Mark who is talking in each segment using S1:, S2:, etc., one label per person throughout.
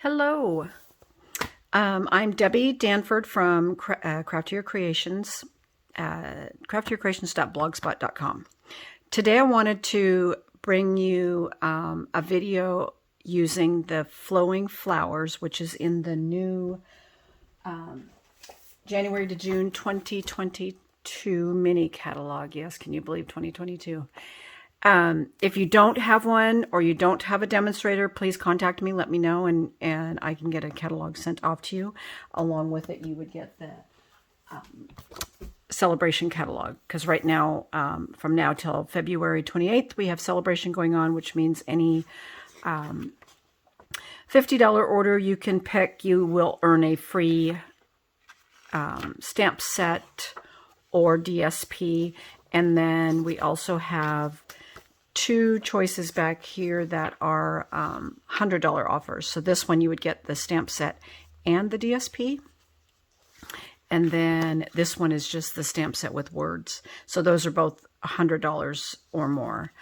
S1: Hello, I'm Debbie Danford from Craftier Creations, craftiercreations.blogspot.com. Today I wanted to bring you a video using the Flowing Flowers, which is in the new January to June 2022 mini catalog. Yes, can you believe 2022? If you don't have one or you don't have a demonstrator, please contact me, let me know, and I can get a catalog sent off to you. Along with it, you would get the celebration catalog, because right now, from now till February 28th, we have celebration going on, which means any $50 order you can pick, you will earn a free stamp set or DSP. And then we also have two choices back here that are $100 offers. So this one you would get the stamp set and the DSP. And then this one is just the stamp set with words. So those are both $100 or more.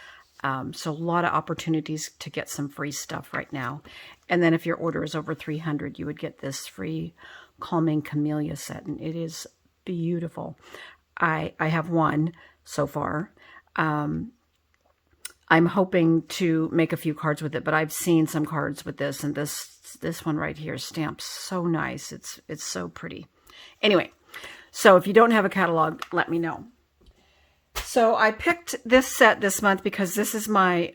S1: So a lot of opportunities to get some free stuff right now. And then if your order is over 300, you would get this free Calming Camellia set. And it is beautiful. I have one so far. I'm hoping to make a few cards with it, but I've seen some cards with this, and this one right here stamped so nice. It's so pretty. Anyway, so if you don't have a catalog, let me know. So I picked this set this month because this is my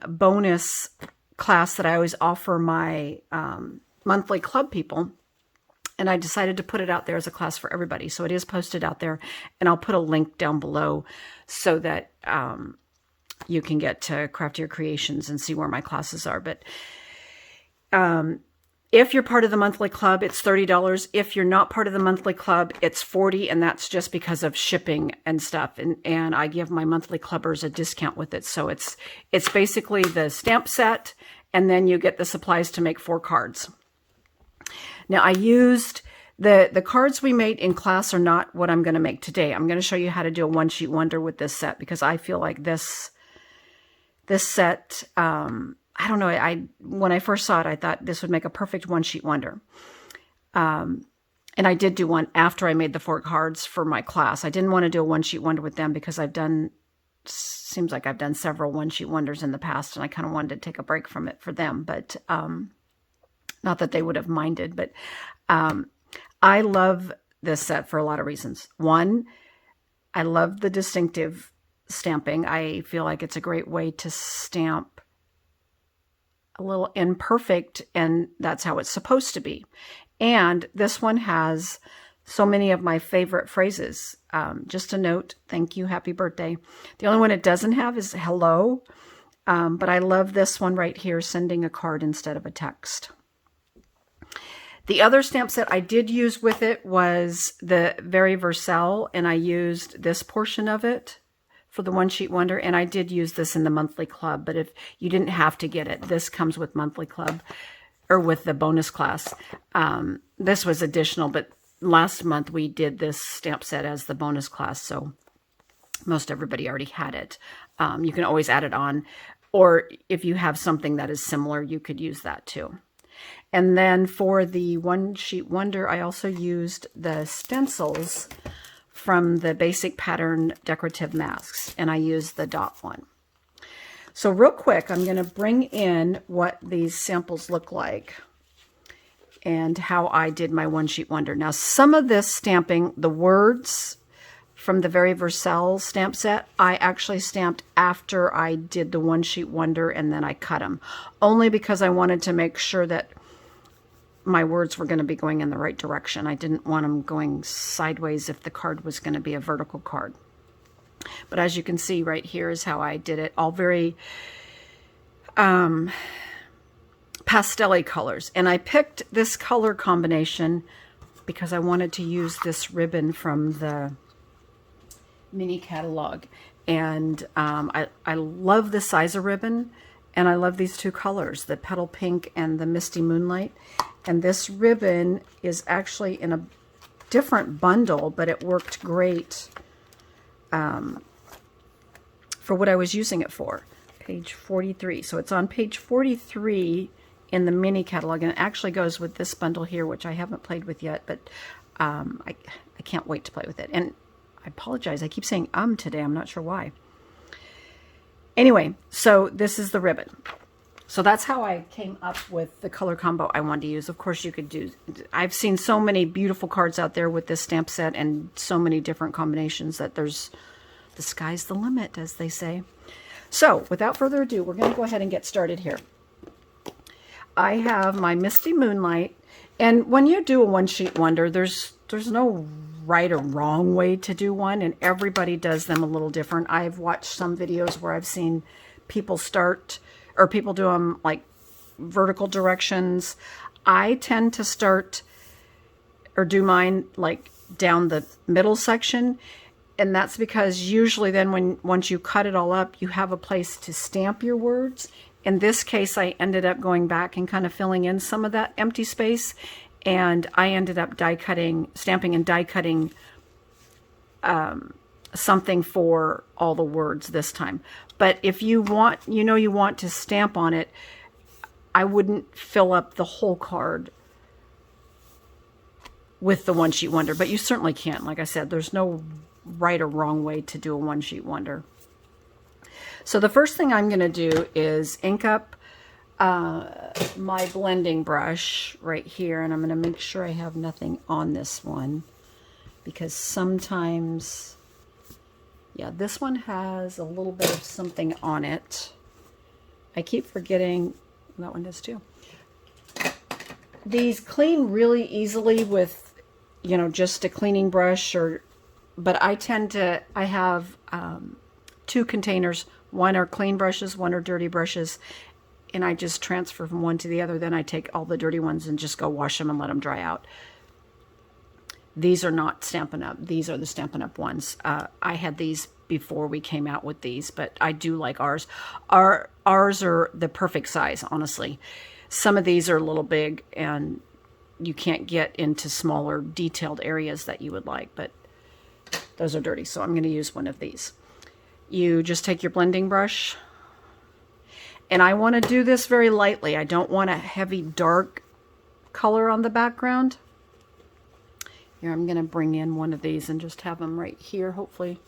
S1: bonus class that I always offer my monthly club people. And I decided to put it out there as a class for everybody. So it is posted out there, and I'll put a link down below so that you can get to Craftier Creations and see where my classes are. But if you're part of the monthly club, it's $30. If you're not part of the monthly club, it's $40, and that's just because of shipping and stuff. And I give my monthly clubbers a discount with it. So it's basically the stamp set, and then you get the supplies to make 4 cards. Now I used the cards we made in class are not what I'm going to make today. I'm going to show you how to do a one sheet wonder with this set, because I feel like this set, I don't know, when I first saw it, I thought this would make a perfect one sheet wonder. And I did do one after I made the 4 cards for my class. I didn't want to do a one sheet wonder with them because seems like I've done several one sheet wonders in the past, and I kind of wanted to take a break from it for them, but not that they would have minded, but I love this set for a lot of reasons. One, I love the distinctive stamping. I feel like it's a great way to stamp a little imperfect, and that's how it's supposed to be. And this one has so many of my favorite phrases. Just a note, thank you, happy birthday. The only one it doesn't have is hello, but I love this one right here, sending a card instead of a text. The other stamp set I did use with it was the Very Versailles, and I used this portion of it for the one sheet wonder, and I did use this in the monthly club, but if you didn't have to get it, this comes with monthly club or with the bonus class. This was additional, but last month we did this stamp set as the bonus class, so most everybody already had it. You can always add it on, or if you have something that is similar, you could use that too. And then for the one sheet wonder, I also used the stencils from the Basic Pattern Decorative Masks, and I used the dot one. So real quick, I'm going to bring in what these samples look like and how I did my one sheet wonder. Now, some of this stamping, the words from the Very Versailles stamp set, I actually stamped after I did the one sheet wonder, and then I cut them, only because I wanted to make sure that my words were going to be going in the right direction. I didn't want them going sideways if the card was going to be a vertical card. But as you can see right here is how I did it, all very pastel-y colors. And I picked this color combination because I wanted to use this ribbon from the mini catalog. And I love the size of ribbon, and I love these two colors, the Petal Pink and the Misty Moonlight. And this ribbon is actually in a different bundle, but it worked great for what I was using it for. Page 43. So it's on page 43 in the mini catalog, and it actually goes with this bundle here, which I haven't played with yet, but I can't wait to play with it. And I apologize, I keep saying today, I'm not sure why. Anyway, so this is the ribbon. So that's how I came up with the color combo I wanted to use. Of course, you could do, I've seen so many beautiful cards out there with this stamp set and so many different combinations that the sky's the limit, as they say. So without further ado, we're going to go ahead and get started here. I have my Misty Moonlight, and when you do a one-sheet wonder, there's no right or wrong way to do one, and everybody does them a little different. I've watched some videos where I've seen people people do them like vertical directions. I tend to start or do mine like down the middle section, and that's because usually then once you cut it all up, you have a place to stamp your words. In this case, I ended up going back and kind of filling in some of that empty space, and I ended up stamping and die cutting something for all the words this time. But if you want, you want to stamp on it, I wouldn't fill up the whole card with the one sheet wonder, but you certainly can. Like I said, there's no right or wrong way to do a one sheet wonder. So the first thing I'm going to do is ink up my blending brush right here, and I'm going to make sure I have nothing on this one, because sometimes, yeah, this one has a little bit of something on it. I keep forgetting that one does too. These clean really easily with, just a cleaning brush, but I have 2 containers. One are clean brushes, one are dirty brushes, and I just transfer from one to the other. Then I take all the dirty ones and just go wash them and let them dry out. These are not Stampin' Up. These are the Stampin' Up ones. I had these before we came out with these, but I do like ours. Ours are the perfect size, honestly. Some of these are a little big, and you can't get into smaller detailed areas that you would like, but those are dirty, so I'm going to use one of these. You just take your blending brush, and I want to do this very lightly. I don't want a heavy dark color on the background. Here, I'm going to bring in one of these and just have them right here, hopefully.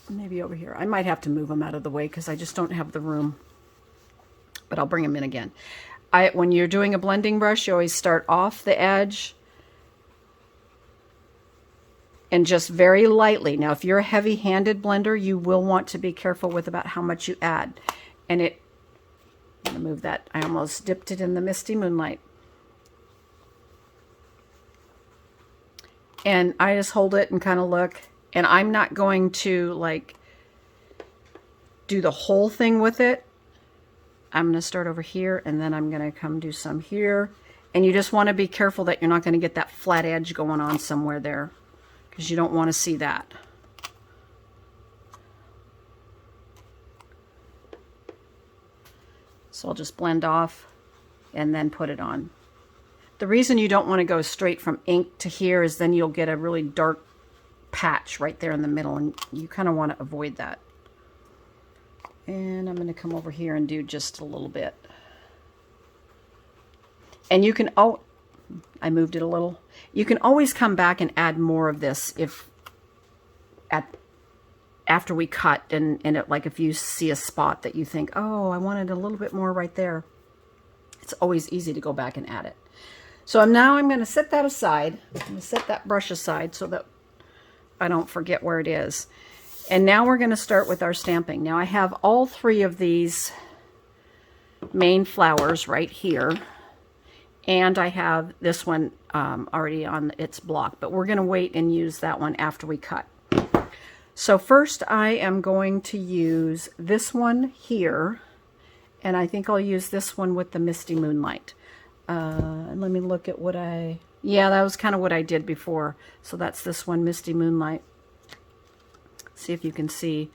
S1: Maybe over here. I might have to move them out of the way because I just don't have the room, but I'll bring them in again. When you're doing a blending brush, you always start off the edge and just very lightly. Now, if you're a heavy-handed blender, you will want to be careful with about how much you add. And I'm going to move that. I almost dipped it in the Misty Moonlight. And I just hold it and kind of look. And I'm not going to, like, do the whole thing with it. I'm going to start over here, and then I'm going to come do some here. And you just want to be careful that you're not going to get that flat edge going on somewhere there, because you don't want to see that. So I'll just blend off and then put it on. The reason you don't want to go straight from ink to here is then you'll get a really dark patch right there in the middle, and you kind of want to avoid that. And I'm going to come over here and do just a little bit. And you can, oh, I moved it a little. You can always come back and add more of this after we cut, and like if you see a spot that you think, oh, I wanted a little bit more right there. It's always easy to go back and add it. So now I'm going to set that aside. I'm going to set that brush aside so that I don't forget where it is. And now we're going to start with our stamping. Now I have all 3 of these main flowers right here. And I have this one already on its block, but we're going to wait and use that one after we cut. So first I am going to use this one here, and I think I'll use this one with the Misty Moonlight. And let me look at what yeah, that was kind of what I did before. So that's this one, Misty Moonlight. See if you can see.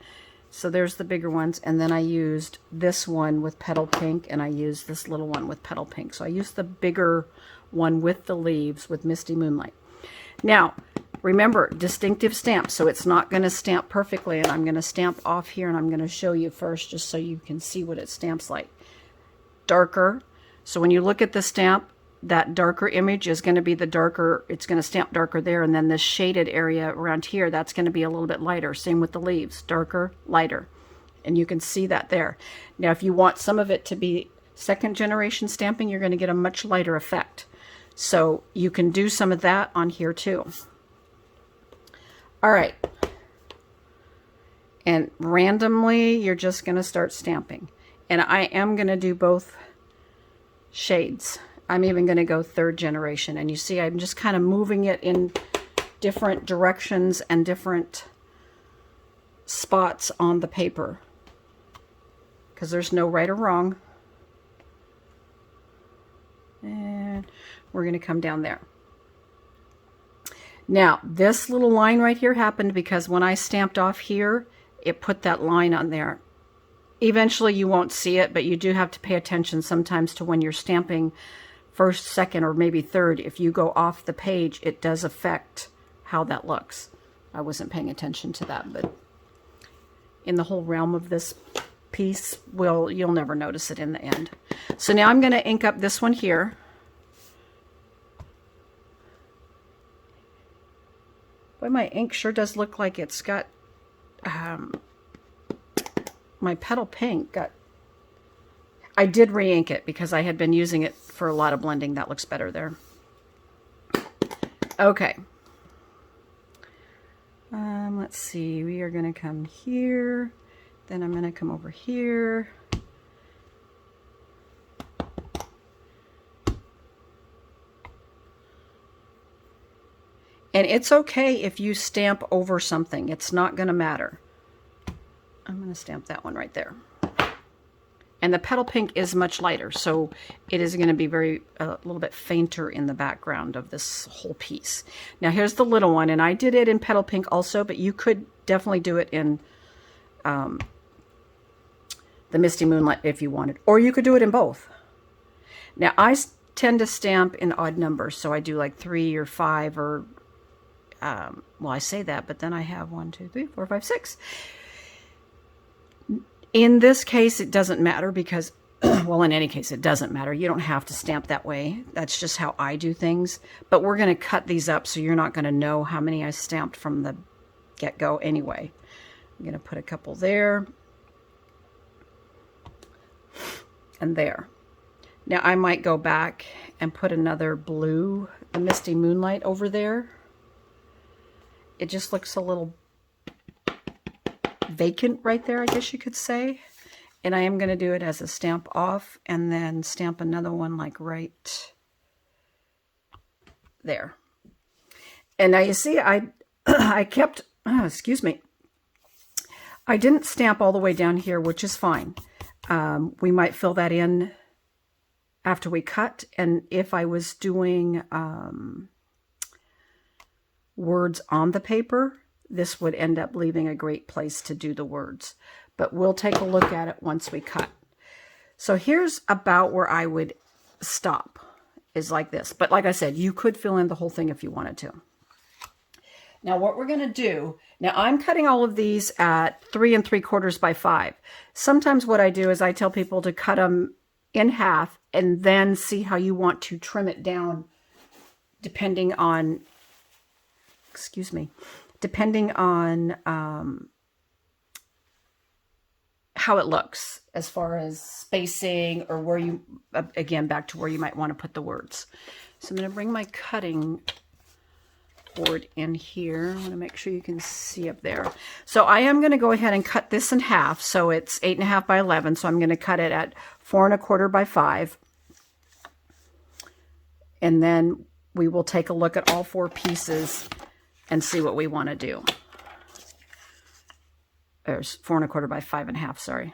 S1: So there's the bigger ones, and then I used this one with Petal Pink, and I used this little one with Petal Pink. So I used the bigger one with the leaves with Misty Moonlight. Now, remember, distinctive stamp, so it's not going to stamp perfectly, and I'm going to stamp off here, and I'm going to show you first just so you can see what it stamps like. Darker, So when you look at the stamp, that darker image is going to be the darker, it's going to stamp darker there, and then this shaded area around here, that's going to be a little bit lighter. Same with the leaves, darker, lighter. And you can see that there. Now, if you want some of it to be second generation stamping, you're going to get a much lighter effect. So you can do some of that on here too. All right. And randomly, you're just going to start stamping. And I am going to do both shades. I'm even going to go third generation. And you see, I'm just kind of moving it in different directions and different spots on the paper, because there's no right or wrong. And we're going to come down there. Now, this little line right here happened because when I stamped off here, it put that line on there. Eventually you won't see it, but you do have to pay attention sometimes to when you're stamping first, second, or maybe third. If you go off the page, it does affect how that looks. I wasn't paying attention to that, but in the whole realm of this piece, you'll never notice it in the end. So now I'm going to ink up this one here. Boy, my ink sure does look like it's got, my petal pink got, I did re-ink it because I had been using it for a lot of blending. That looks better there. Okay. Let's see, we are going to come here, then I'm going to come over here. And it's okay if you stamp over something. It's not going to matter. I'm going to stamp that one right there. And the petal pink is much lighter, so it is going to be a little bit fainter in the background of this whole piece. Now here's the little one, and I did it in petal pink also, but you could definitely do it in the Misty Moonlight if you wanted, or you could do it in both. Now I tend to stamp in odd numbers, so I do like 3 or 5 or, well, I say that, but then I have 1, 2, 3, 4, 5, 6. In this case, it doesn't matter because, well, in any case, it doesn't matter. You don't have to stamp that way. That's just how I do things. But we're going to cut these up so you're not going to know how many I stamped from the get-go anyway. I'm going to put a couple there and there. Now, I might go back and put another blue, the Misty Moonlight, over there. It just looks a little vacant right there, I guess you could say. And I am going to do it as a stamp off and then stamp another one like right there. And now you see I kept, excuse me, I didn't stamp all the way down here, which is fine. We might fill that in after we cut. And if I was doing words on the paper, this would end up leaving a great place to do the words. But we'll take a look at it once we cut. So here's about where I would stop, is like this. But like I said, you could fill in the whole thing if you wanted to. Now what we're going to do, now I'm cutting all of these at 3 3/4 by 5. Sometimes what I do is I tell people to cut them in half and then see how you want to trim it down depending on, excuse me, depending on how it looks as far as spacing or where you, again, back to where you might want to put the words. So I'm going to bring my cutting board in here. I want to make sure you can see up there. So I am going to go ahead and cut this in half. So it's 8.5 by 11. So I'm going to cut it at 4 1/4 by 5. And then we will take a look at all 4 pieces and see what we want to do. There's 4 1/4 by 5.5, sorry.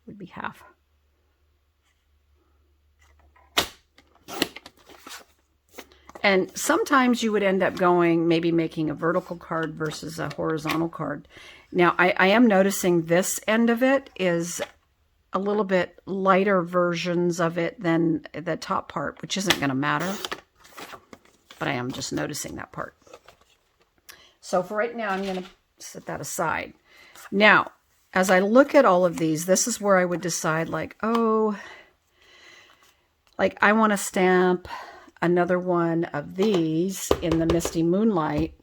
S1: Would be half. And sometimes you would end up going, maybe making a vertical card versus a horizontal card. Now, I am noticing this end of it is a little bit lighter versions of it than the top part, which isn't going to matter. But I am just noticing that part. So for right now, I'm going to set that aside. Now, as I look at all of these, this is where I would decide like, oh, Like I want to stamp another one of these in the Misty Moonlight,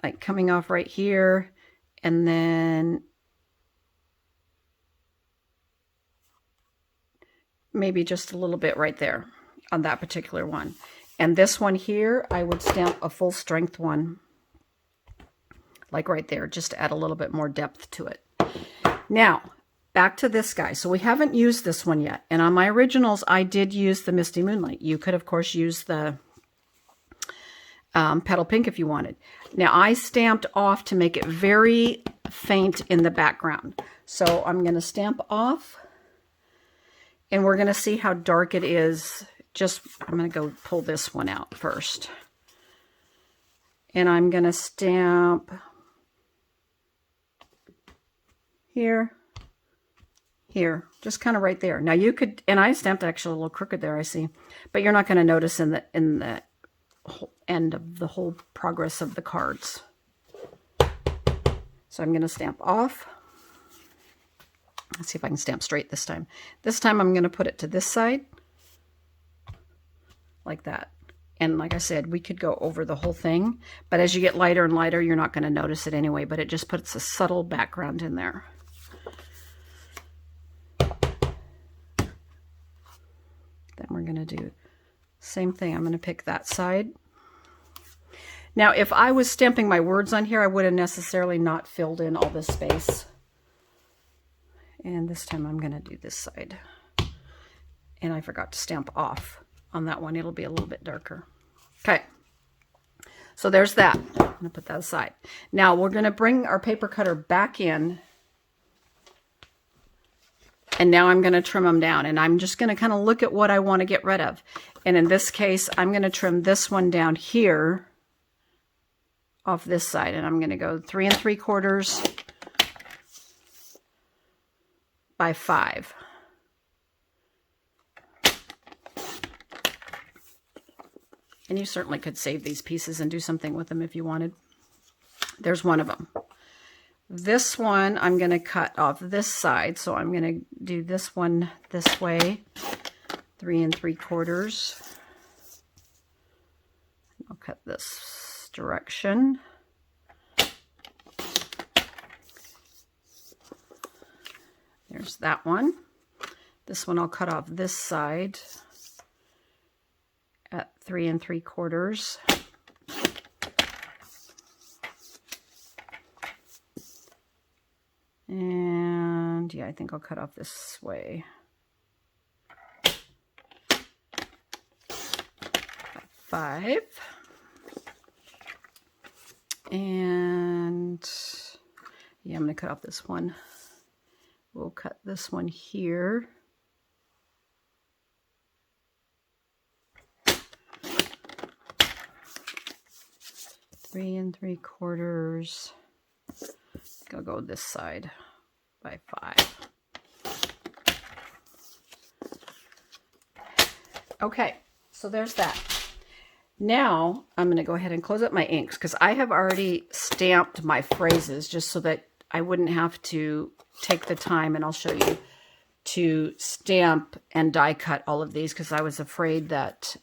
S1: like coming off right here, and then maybe just a little bit right there on that particular one. And this one here, I would stamp a full strength one, like right there, just to add a little bit more depth to it. Now, back to this guy. So we haven't used this one yet. And on my originals, I did use the Misty Moonlight. You could, of course, use the Petal Pink if you wanted. Now, I stamped off to make it very faint in the background. So I'm going to stamp off. And we're going to see how dark it is. I'm going to go pull this one out first. And I'm going to stamp here, just kind of right there. Now you could, and I stamped actually a little crooked there, I see, but you're not going to notice in the whole end of the whole progress of the cards. So I'm going to stamp off. Let's see if I can stamp straight this time. This time I'm going to put it to this side, like that. And like I said, we could go over the whole thing, but as you get lighter and lighter, you're not going to notice it anyway, but it just puts a subtle background in there. Then we're going to do same thing. I'm going to pick that side. Now, if I was stamping my words on here, I would have necessarily not filled in all this space. And this time I'm going to do this side. And I forgot to stamp off on that one. It'll be a little bit darker. Okay. So there's that. I'm going to put that aside. Now we're going to bring our paper cutter back in. And now I'm going to trim them down. And I'm just going to kind of look at what I want to get rid of. And in this case, I'm going to trim this one down here off this side. And I'm going to go 3 3/4 by 5. And you certainly could save these pieces and do something with them if you wanted. There's one of them. This one I'm going to cut off this side, so I'm going to do this one this way, 3 3/4. I'll cut this direction. There's that one. This one I'll cut off this side at 3 3/4. And yeah, I think I'll cut off this way. 5. And yeah, I'm going to cut off this one. We'll cut this one here. Three 3/4. I'll go this side by 5. Okay, so there's that. Now I'm going to go ahead and close up my inks because I have already stamped my phrases just so that I wouldn't have to take the time, and I'll show you, to stamp and die cut all of these because I was afraid that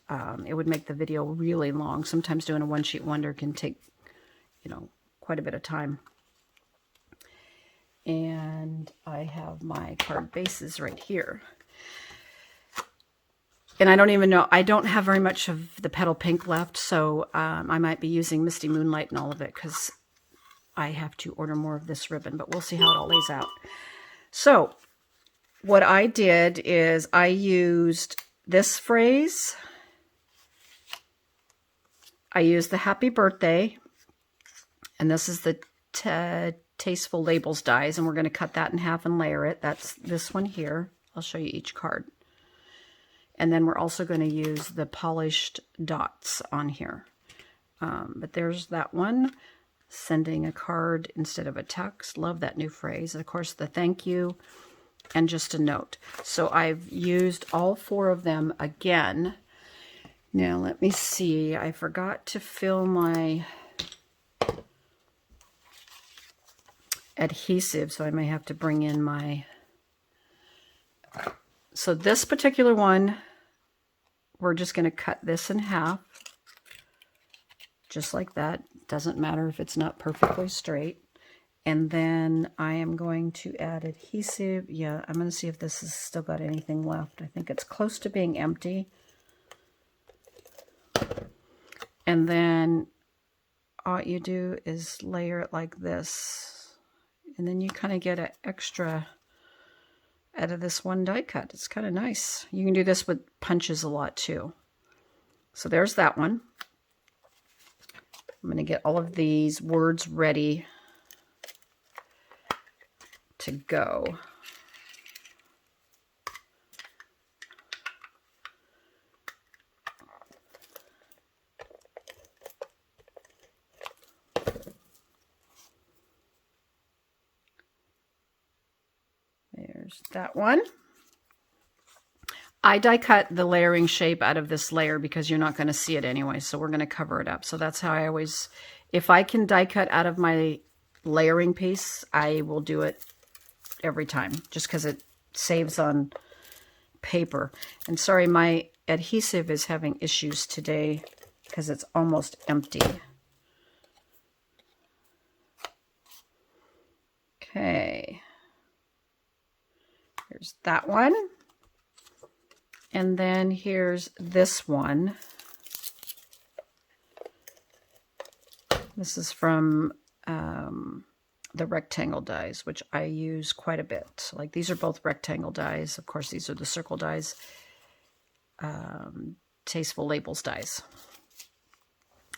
S1: it would make the video really long. Sometimes doing a one-sheet wonder can take, quite a bit of time. And I have my card bases right here. And I don't even know, I don't have very much of the Petal Pink left, so I might be using Misty Moonlight and all of it because I have to order more of this ribbon, but we'll see how it all lays out. So what I did is I used this phrase. I used the Happy Birthday, and this is the Tasteful Labels dies, and we're going to cut that in half and layer it. That's this one here. I'll show you each card. And then we're also going to use the polished dots on here. But there's that one, sending a card instead of a text. Love that new phrase. Of course, the thank you and just a note. So I've used all 4 of them again. Now let me see. I forgot to fill my adhesive, so I may have to bring in my So this particular one, we're just going to cut this in half, just like that. Doesn't matter if it's not perfectly straight. And then I am going to add adhesive. Yeah, I'm going to see if this has still got anything left. I think it's close to being empty. And then all you do is layer it like this. And then you kind of get an extra out of this one die cut. It's kind of nice. You can do this with punches a lot too. So there's that one. I'm going to get all of these words ready to go. There's that one. I die cut the layering shape out of this layer because you're not going to see it anyway, so we're going to cover it up. So that's how I always, if I can die cut out of my layering piece, I will do it every time, just because it saves on paper. And sorry, my adhesive is having issues today because it's almost empty. Okay. Here's that one. And then here's this one. This is from the rectangle dies, which I use quite a bit. Like these are both rectangle dies. Of course, these are the circle dies. Tasteful Labels dies.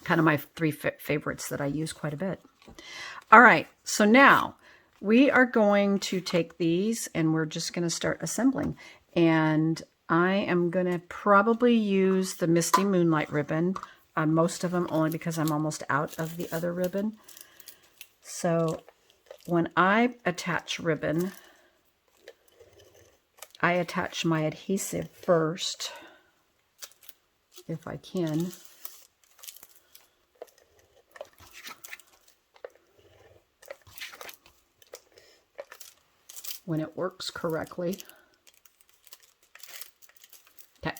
S1: Kind of my three favorites that I use quite a bit. All right, so now we are going to take these and we're just going to start assembling. And I am going to probably use the Misty Moonlight ribbon on most of them, only because I'm almost out of the other ribbon. So when I attach ribbon, I attach my adhesive first, if I can. When it works correctly. Okay,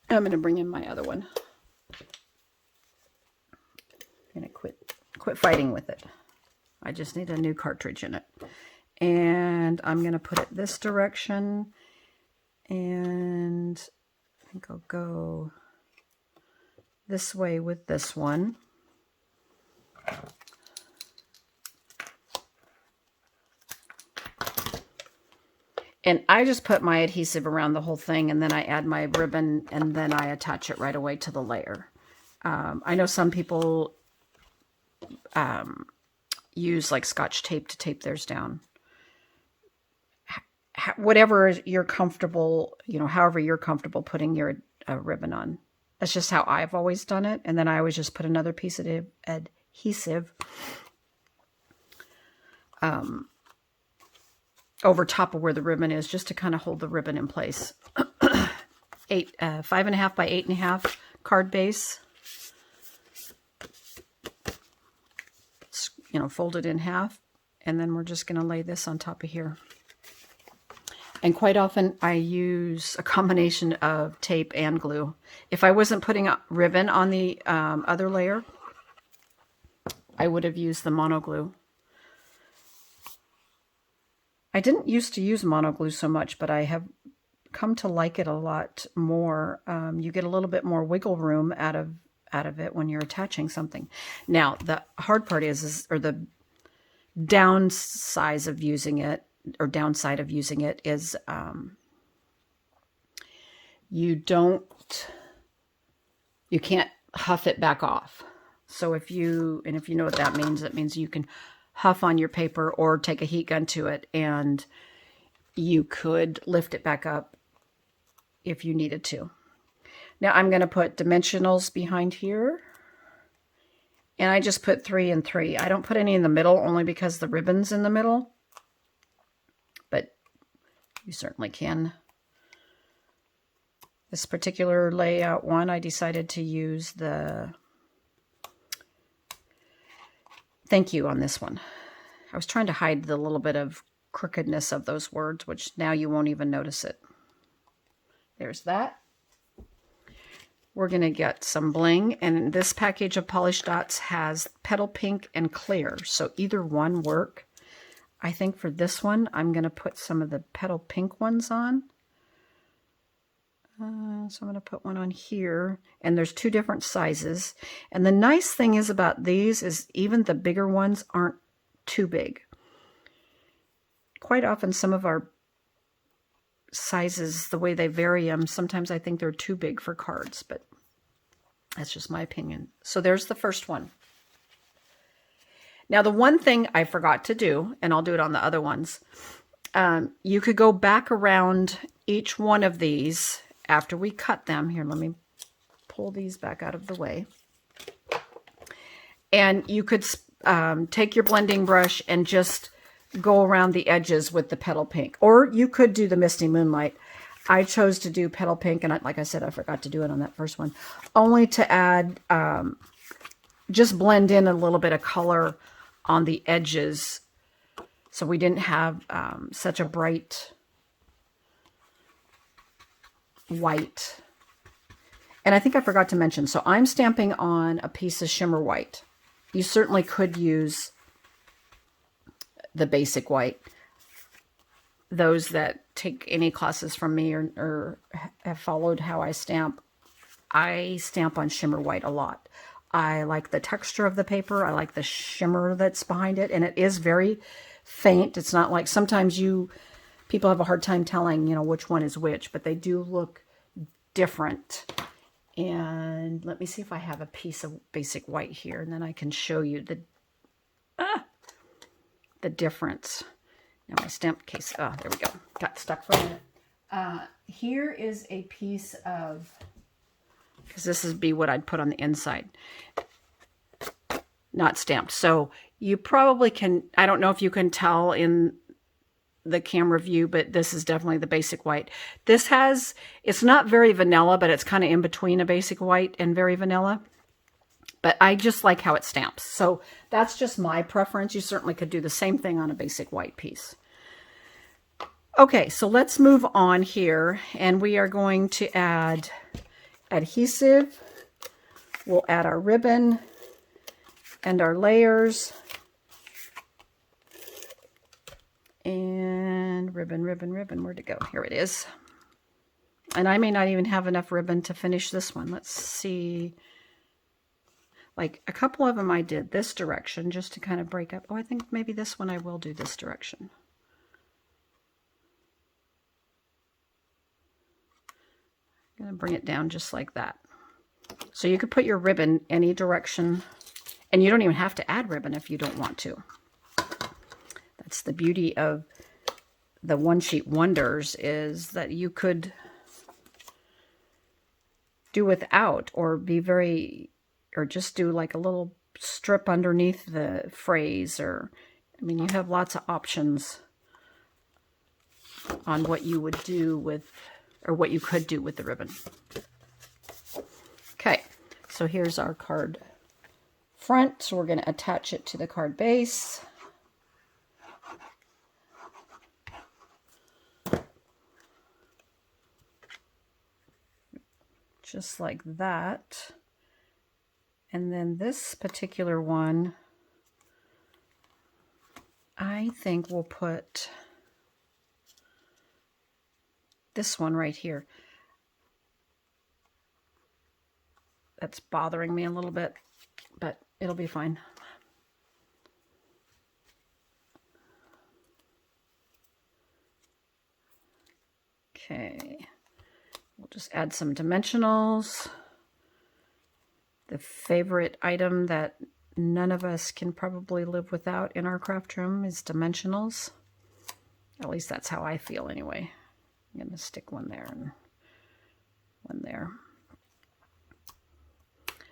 S1: I'm going to bring in my other one. I'm going to quit fighting with it. I just need a new cartridge in it. And I'm going to put it this direction. And I think I'll go this way with this one. And I just put my adhesive around the whole thing, and then I add my ribbon, and then I attach it right away to the layer. I know some people use like Scotch tape to tape theirs down. Whatever you're comfortable, you know, however you're comfortable putting your ribbon on. That's just how I've always done it. And then I always just put another piece of adhesive over top of where the ribbon is, just to kind of hold the ribbon in place. 5.5 by 8.5 card base. It's, you know, folded in half, and then we're just going to lay this on top of here. And quite often I use a combination of tape and glue. If I wasn't putting a ribbon on the other layer, I would have used the mono glue. I didn't used to use mono glue so much, but I have come to like it a lot more. You get a little bit more wiggle room out of it when you're attaching something. Now, the hard part is or the downside of using it, is you can't huff it back off. So if you know what that means, it means you can huff on your paper or take a heat gun to it, and you could lift it back up if you needed to. Now I'm going to put dimensionals behind here, and I just put 3 and 3. I don't put any in the middle, only because the ribbon's in the middle, but you certainly can. This particular layout one, I decided to use the thank you on this one. I was trying to hide the little bit of crookedness of those words, which now you won't even notice it. There's that. We're going to get some bling, and this package of polished dots has petal pink and clear, so either one work. I think for this one, I'm going to put some of the petal pink ones on. So I'm going to put one on here, and there's 2 different sizes. And the nice thing is about these is even the bigger ones aren't too big. Quite often some of our sizes, the way they vary them, sometimes I think they're too big for cards, but that's just my opinion. So there's the first one. Now the one thing I forgot to do, and I'll do it on the other ones, you could go back around each one of these after we cut them. Here, let me pull these back out of the way. And you could take your blending brush and just go around the edges with the petal pink. Or you could do the Misty Moonlight. I chose to do petal pink, and like I said, I forgot to do it on that first one. Only to add, just blend in a little bit of color on the edges, so we didn't have such a bright white. And I think I forgot to mention, so I'm stamping on a piece of shimmer white. You certainly could use the basic white. Those that take any classes from me or have followed how I stamp on shimmer white a lot. I like the texture of the paper. I like the shimmer that's behind it, and it is very faint. It's not like sometimes people have a hard time telling, which one is which, but they do look different. And let me see if I have a piece of basic white here, and then I can show you the difference. Now my stamp case, there we go, got stuck for a minute. Here is a piece of, because this would be what I'd put on the inside, not stamped. So you probably can, I don't know if you can tell in the camera view, but this is definitely the basic white. This has, it's not very vanilla, but it's kind of in between a basic white and very vanilla. But I just like how it stamps. So that's just my preference. You certainly could do the same thing on a basic white piece. Okay, so let's move on here, and we are going to add adhesive. We'll add our ribbon and our layers. And ribbon, where'd it go? Here it is. And I may not even have enough ribbon to finish this one. Let's see. Like a couple of them I did this direction just to kind of break up. Oh, I think maybe this one I will do this direction. I'm going to bring it down just like that. So you could put your ribbon any direction, and you don't even have to add ribbon if you don't want to. That's the beauty of the One Sheet Wonders, is that you could do without, or be very, or just do like a little strip underneath the phrase, or, I mean, you have lots of options on what you would do with, or what you could do with the ribbon. Okay, so here's our card front. So we're going to attach it to the card base. Just like that. And then this particular one, I think we'll put this one right here. That's bothering me a little bit, but it'll be fine. Okay, we'll just add some dimensionals. The favorite item that none of us can probably live without in our craft room is dimensionals. At least that's how I feel anyway. I'm going to stick one there and one there.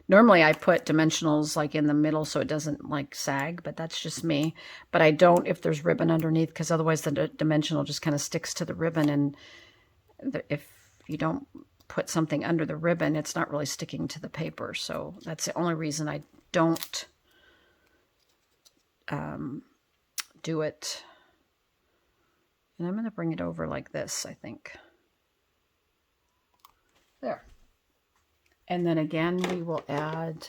S1: Normally I put dimensionals like in the middle so it doesn't like sag, but that's just me. But I don't if there's ribbon underneath, because otherwise the dimensional just kind of sticks to the ribbon, and if you don't put something under the ribbon, it's not really sticking to the paper. So that's the only reason I don't do it. And I'm going to bring it over like this, I think. There. And then again, we will add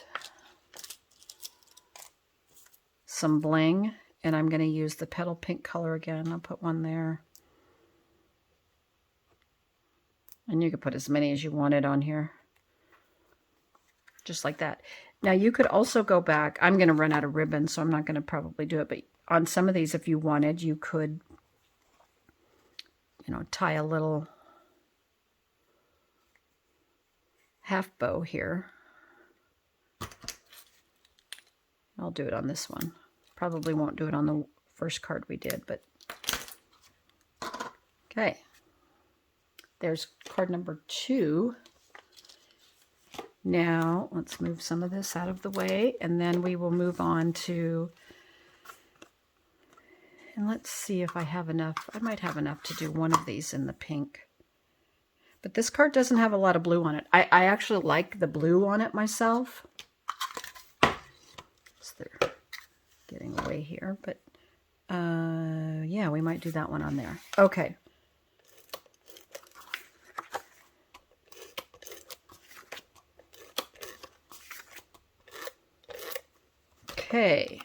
S1: some bling, and I'm going to use the petal pink color again. I'll put one there. And you could put as many as you wanted on here. Just like that. Now you could also go back. I'm going to run out of ribbon, so I'm not going to probably do it. But on some of these, if you wanted, you could, you know, tie a little half bow here. I'll do it on this one. Probably won't do it on the first card we did, but okay. There's card number 2. Now, let's move some of this out of the way, and then we will move on to, and let's see if I have enough. I might have enough to do one of these in the pink. But this card doesn't have a lot of blue on it. I actually like the blue on it myself. So they're getting away here, but yeah, we might do that one on there. Okay. Okay,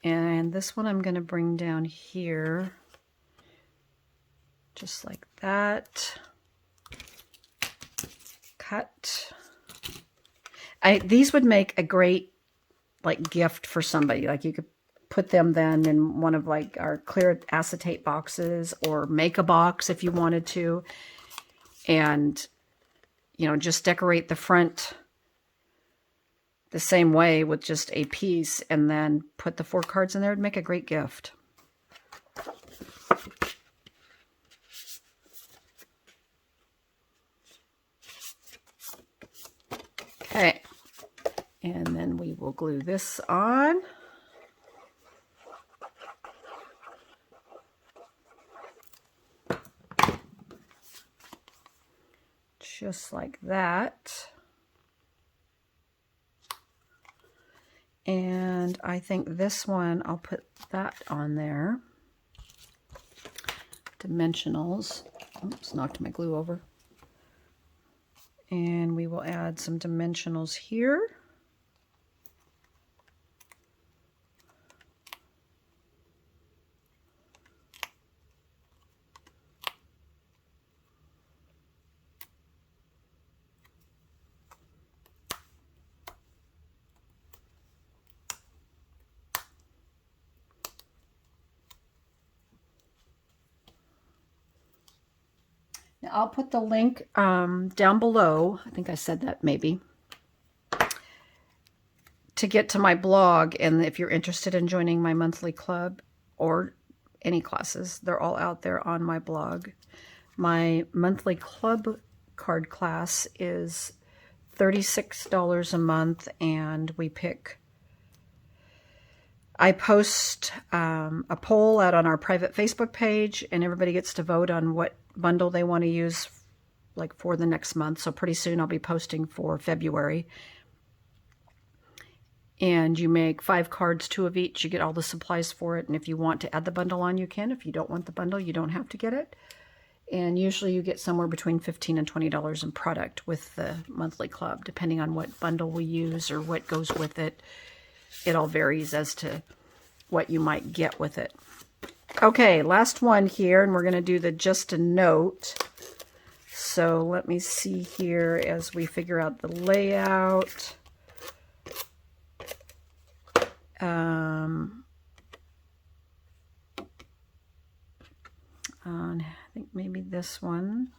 S1: and this one I'm going to bring down here, just like that. Cut. These would make a great like gift for somebody. Like you could put them then in one of like our clear acetate boxes, or make a box if you wanted to, and you know, just decorate the front the same way with just a piece, and then put the 4 cards in there. It'd make a great gift. Okay, and then we will glue this on. Just like that. And I think this one, I'll put that on there. Dimensionals. Oops, knocked my glue over. And we will add some dimensionals here. Now I'll put the link down below. I think I said that maybe. To get to my blog, and if you're interested in joining my monthly club or any classes, they're all out there on my blog. My monthly club card class is $36 a month, and we pick, I post a poll out on our private Facebook page, and everybody gets to vote on what bundle they want to use like for the next month. So pretty soon I'll be posting for February. And you make 5 cards, 2 of each. You get all the supplies for it. And if you want to add the bundle on, you can. If you don't want the bundle, you don't have to get it. And usually you get somewhere between $15 and $20 in product with the monthly club, depending on what bundle we use or what goes with it. It all varies as to what you might get with it. Okay, last one here, and we're going to do the just a note. So let me see here as we figure out the layout. I think maybe this one.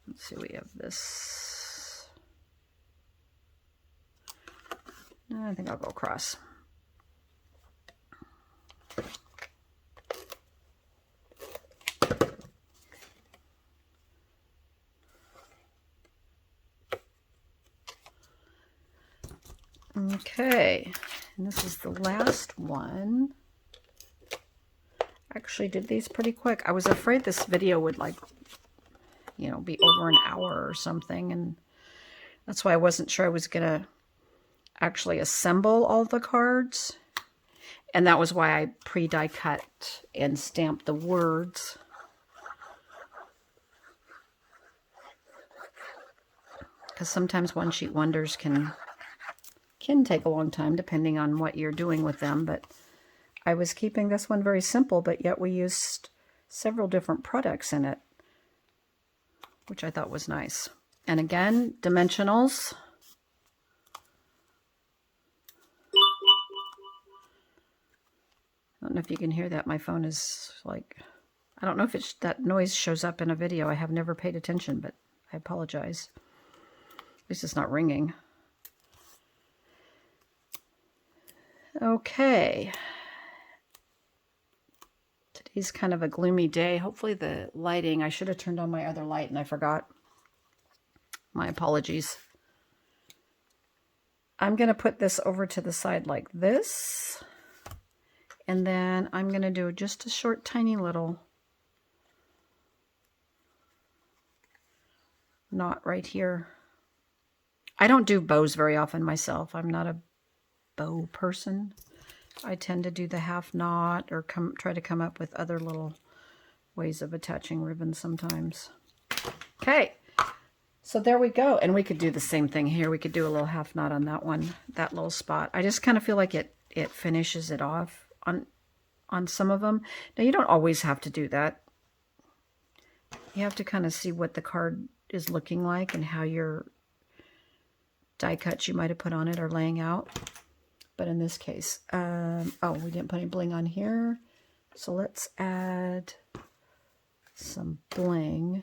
S1: Let's see, we have this. I think I'll go across. Okay, and this is the last one. Actually did these pretty quick. I was afraid this video would like, you know, be over an hour or something, and that's why I wasn't sure I was gonna actually assemble all the cards. And that was why I pre-die cut and stamped the words. because sometimes one-sheet wonders can take a long time depending on what you're doing with them. But I was keeping this one very simple, but yet we used several different products in it, which I thought was nice. And again, dimensionals. I don't know if you can hear that. My phone is like, I don't know if it's that noise shows up in a video. I have never paid attention, but I apologize. At least it's not ringing. Okay. Today's kind of a gloomy day. Hopefully the lighting, I should have turned on my other light and I forgot. My apologies. I'm going to put this over to the side like this. And then I'm going to do just a short, tiny little knot right here. I don't do bows very often myself. I'm not a bow person. I tend to do the half knot or try to come up with other little ways of attaching ribbons sometimes. Okay, so there we go. And we could do the same thing here. We could do a little half knot on that one, that little spot. I just kind of feel like it finishes it off on some of them. Now, you don't always have to do that. You have to kind of see what the card is looking like and how your die cuts you might have put on it are laying out. But in this case, oh, we didn't put any bling on here. So let's add some bling.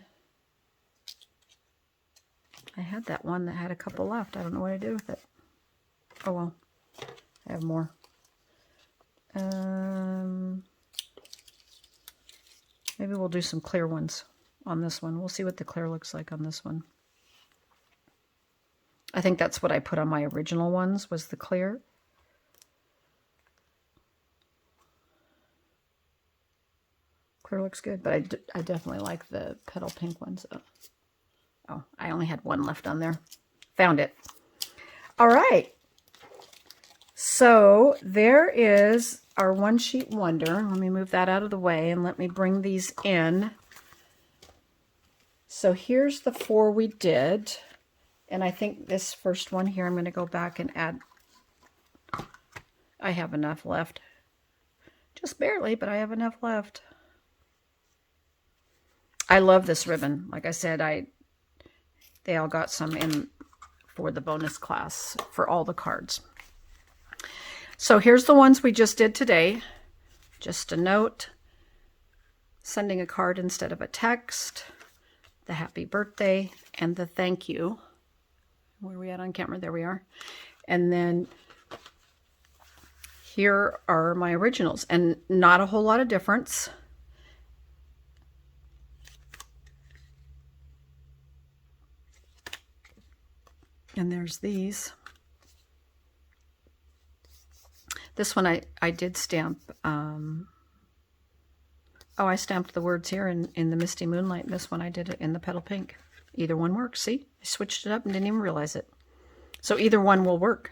S1: I had that one that had a couple left. I don't know what to do with it. Oh, well, I have more. Maybe we'll do some clear ones on this one. We'll see what the clear looks like on this one. I think that's what I put on my original ones, was the clear. Clear looks good, but I definitely like the petal pink ones. Oh, I only had one left on there. Found it. All right. So there is our one sheet wonder. Let me move that out of the way and let me bring these in. So here's the 4 we did. And I think this first one here, I'm going to go back and add. I have enough left. Just barely, but I have enough left. I love this ribbon. Like I said, they all got some in for the bonus class for all the cards. So here's the ones we just did today. Just a note, sending a card instead of a text, the happy birthday, and the thank you. Where are we at on camera? There we are. And then here are my originals, and not a whole lot of difference. And there's these. This one I did stamp. Oh, I stamped the words here in the Misty Moonlight. This one I did it in the Petal Pink. Either one works. See? I switched it up and didn't even realize it. So either one will work.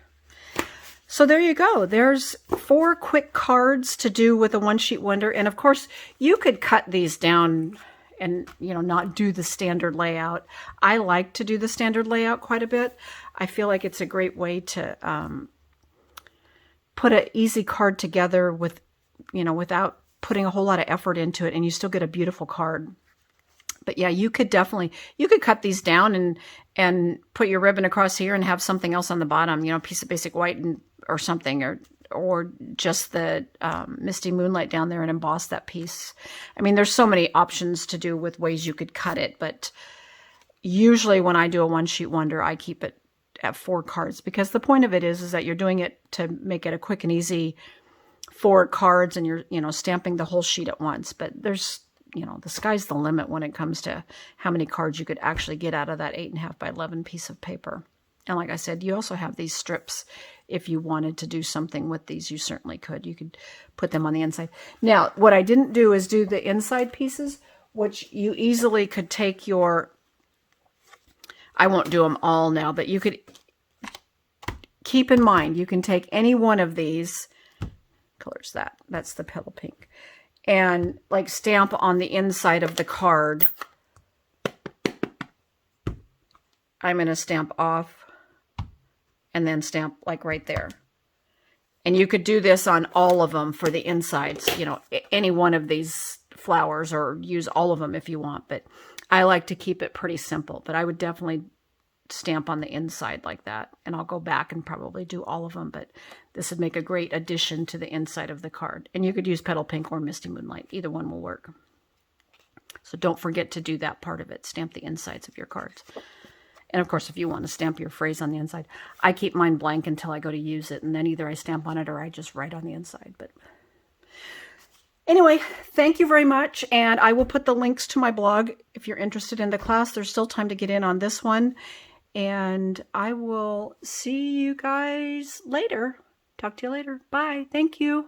S1: So there you go. There's 4 quick cards to do with a one sheet wonder. And of course, you could cut these down and, you know, not do the standard layout. I like to do the standard layout quite a bit. I feel like it's a great way to put an easy card together with, you know, without putting a whole lot of effort into it, and you still get a beautiful card. But yeah, you could cut these down and put your ribbon across here and have something else on the bottom, you know, a piece of basic white or something, or just the Misty Moonlight down there and emboss that piece. I mean, there's so many options to do with ways you could cut it, but usually when I do a one sheet wonder, I keep it at 4 cards, because the point of it is that you're doing it to make it a quick and easy 4 cards, and you're, you know, stamping the whole sheet at once. But there's, you know, the sky's the limit when it comes to how many cards you could actually get out of that 8.5 by 11 piece of paper. And like I said, you also have these strips. If you wanted to do something with these, you certainly could. You could put them on the inside. Now, what I didn't do is do the inside pieces, which you easily could take your, I won't do them all now, but you could keep in mind, you can take any one of these colors, that's the Petal Pink, and like stamp on the inside of the card I'm going to stamp off and then stamp like right there. And you could do this on all of them for the insides, you know, any one of these flowers, or use all of them if you want. But I like to keep it pretty simple, but I would definitely stamp on the inside like that. And I'll go back and probably do all of them, but this would make a great addition to the inside of the card. And you could use Petal Pink or Misty Moonlight. Either one will work. So don't forget to do that part of it. Stamp the insides of your cards. And of course, if you want to stamp your phrase on the inside, I keep mine blank until I go to use it. And then either I stamp on it or I just write on the inside. But anyway, thank you very much. And I will put the links to my blog if you're interested in the class. There's still time to get in on this one. And I will see you guys later. Talk to you later. Bye. Thank you.